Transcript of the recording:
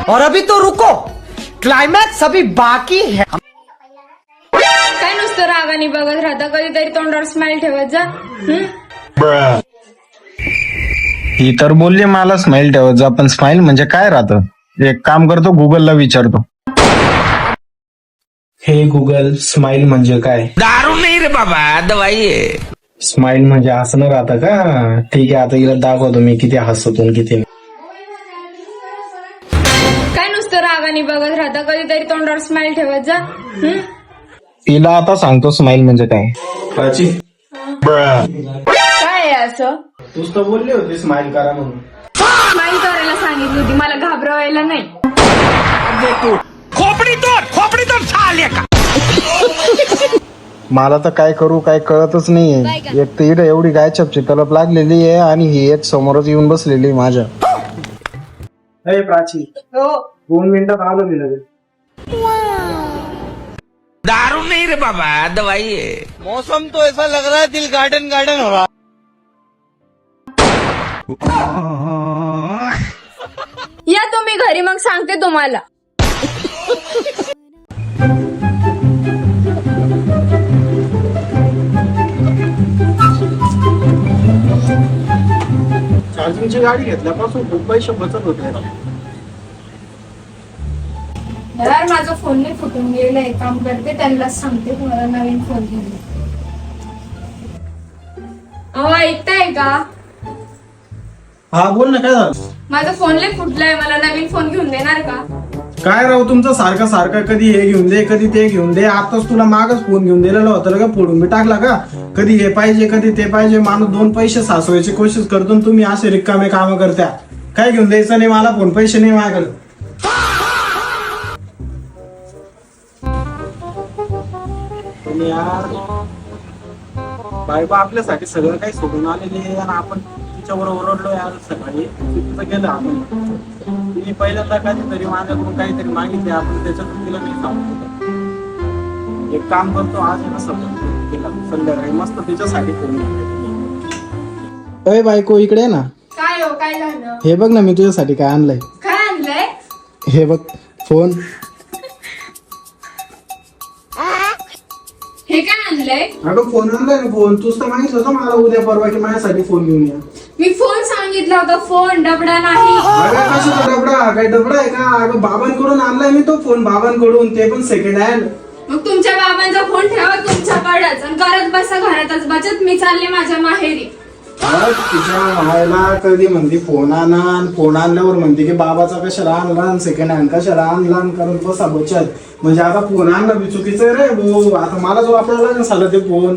और अभी तो रुको, क्लाइमैक्स अभी बाकी है. काय नुसतं रागाने बघत राहता, कधीतरी तोंडावर स्माइल ठेवत जा. ही तर बोलली मला स्माइल ठेवत जा, पण स्माइल म्हणजे काय राहतं? एक काम करतो, गुगलला विचारतो. हे गुगल, स्माइल म्हणजे काय? दारू नाही रे बाबा, दवाई आहे. स्माइल म्हणजे हसणं राहतं का? ठीक आहे, आता हिला दाखवतो मी किती हसतो आणि किती नाही. काय नुसतं रागाने बघत राहता, कधीतरी तोंडावर स्माइल ठेवत जा. तिला आता सांगतो स्माइल म्हणजे काय. प्राची, काय आहे असं? तूच तर बोलली होती स्माइल करा म्हणून. स्माइल करायला सांगितली होती, मला घाबरवायला नाही. खोपडी तोड झाले का? मला तर काय करू काय कळतच नाहीये. एक तर हिला एवढी गायछापची तलप लागलेली आहे आणि ही एक समोरच येऊन बसलेली आहे माझ्या. अरे प्राची, 2 मिनिटात आलो मी लगेच. दारू नहीं रे बाबा, दवाई है. मौसम तो ऐसा लग रहा है दिल गार्डन गार्डन हो रहा. या तुम्ही घरी, मग सांगते तुम्हाला. चार्जिंगची गाडी घेतल्यापासून खूप पैसे बचत होते. यार माझा फोन नाही फुटून गेला, एक काम करते, त्यांना सांगते तुम्हाला नवीन फोन घेऊन. अहो ऐकताय का? हा बोल ना, काय झालं? माझा फोन लय फुटलाय, मला नवीन फोन घेऊन देणार का? काय राहू तुमचं सारखं सारखं, कधी हे घेऊन दे कधी ते घेऊन दे. आताच तुला मागच फोन घेऊन दिलेला होता का, फोडून मी टाकला का? कधी हे पाहिजे कधी ते पाहिजे. माणूस 2 पैसे साचवायची कोशिश करतो आणि तुम्ही असे रिकामे काम करत्या. काय घेऊन द्यायचं नाही मला, फोन पैसे नाही माझ्याकडे. यार बायबा आपल्यासाठी सगळं काही सोडून आलेली आहे आणि आपण तिच्यावर ओरडलो यार. सकाळी तिथं गेलं आपण, तिने पहिल्यांदा काहीतरी माझ्याकडून काहीतरी मागितले, आपण त्याच्यातून तिला नाही सांगतो. एक काम करतो, आज आहे ना सगळं तिला संध्याकाळी मस्त तिच्यासाठी फोन. अय बायको इकडे आहे ना. काय हो, काय झालं? हे बघ ना, मी तुझ्यासाठी काय आणलंय. काय आणलंय? हे बघ फोन. हे काय आणलंय? अगं फोन आणलाय ना, फोन. तूच तर मागितलं होतं मला उद्या परवा की माझ्यासाठी फोन घेऊन या. मी फोन सांगितला होता, फोन डबडा नाही. अगं कशाचा डबडा? काय डबडा आहे का? अगं बाबांकडून आणलाय मी तो फोन, बाबांकडून, ते पण सेकंड हँड. मग तुमच्या बाबांचा फोन ठेवा तुमच्याकडेच आणि करत बसा घरातच बचत. मी चालले माझ्या माहेरी. तिच्या मायला कधी म्हणते फोन आणा, फोन आणल्यावर म्हणते की बाबाचा कशाला आणला, सेकंड हँड कशाला आणला, कारण बसा बचत. म्हणजे आता फोन आणणं बी चुकीचं आहे रे भाऊ. आता मलाच वापरायला लागेल साला ते फोन.